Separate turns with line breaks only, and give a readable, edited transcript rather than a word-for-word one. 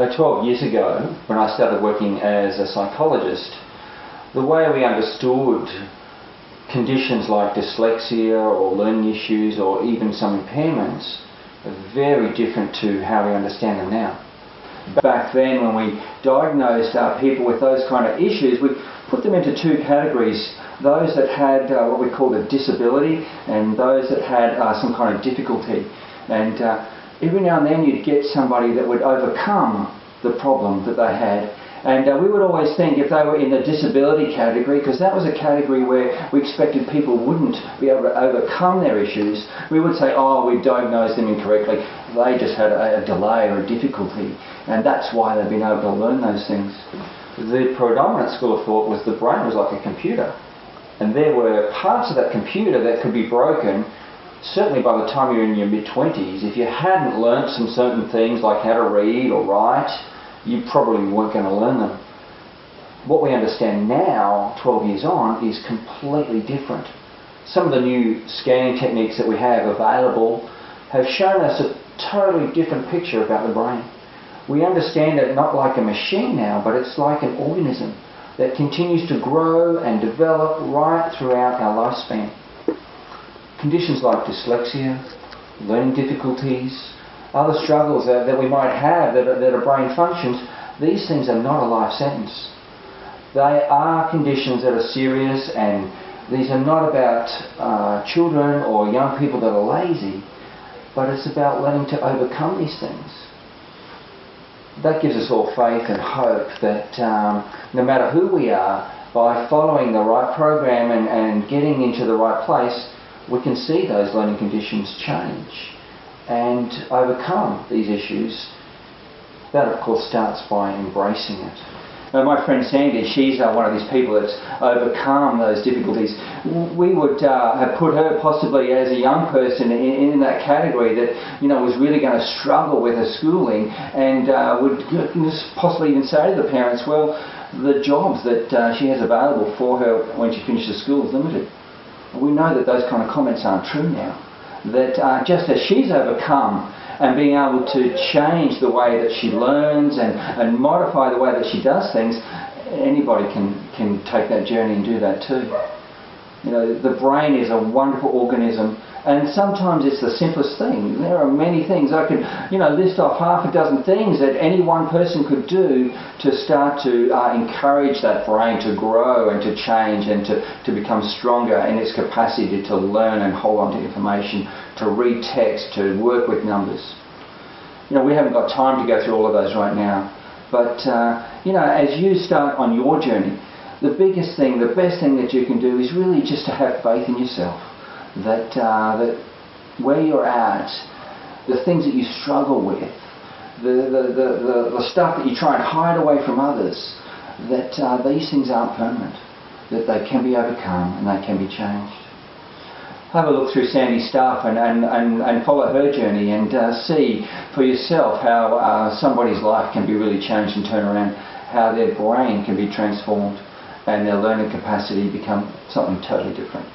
12 years ago, when I started working as a psychologist, the way we understood conditions like dyslexia or learning issues or even some impairments are very different to how we understand them now. Back then, when we diagnosed people with those kind of issues, we put them into two categories: those that had what we called a disability and those that had some kind of difficulty. And every now and then you'd get somebody that would overcome the problem that they had. And we would always think if they were in the disability category, because that was a category where we expected people wouldn't be able to overcome their issues, we would say, oh, we diagnosed them incorrectly. They just had a delay or a difficulty, and that's why they've been able to learn those things. The predominant school of thought was the brain was like a computer, and there were parts of that computer that could be broken. Certainly by the time you're in your mid-20s, if you hadn't learnt some certain things like how to read or write, you probably weren't going to learn them. What we understand now, 12 years on, is completely different. Some of the new scanning techniques that we have available have shown us a totally different picture about the brain. We understand it not like a machine now, but it's like an organism that continues to grow and develop right throughout our lifespan. Conditions like dyslexia, learning difficulties, other struggles that we might have that are brain functions, these things are not a life sentence. They are conditions that are serious, and these are not about children or young people that are lazy, but it's about learning to overcome these things. That gives us all faith and hope that no matter who we are, by following the right program and getting into the right place, we can see those learning conditions change and overcome these issues. That, of course, starts by embracing it. Now, my friend Sandy, she's one of these people that's overcome those difficulties. We would have put her possibly as a young person in that category that, was really going to struggle with her schooling, and would possibly even say to the parents, well, the jobs that she has available for her when she finishes school is limited. We know that those kind of comments aren't true now. That just as she's overcome and being able to change the way that she learns and modify the way that she does things, anybody can take that journey and do that too. The brain is a wonderful organism, and sometimes it's the simplest thing. There are many things. I could list off half a dozen things that any one person could do to start to encourage that brain to grow and to change and to become stronger in its capacity to learn and hold on to information, to read text, to work with numbers. We haven't got time to go through all of those right now, but as you start on your journey, the biggest thing, the best thing that you can do is really just to have faith in yourself. That where you're at, the things that you struggle with, the stuff that you try and hide away from others, that these things aren't permanent, that they can be overcome and they can be changed. Have a look through Sandy's stuff and follow her journey and see for yourself how somebody's life can be really changed and turned around, how their brain can be transformed and their learning capacity become something totally different.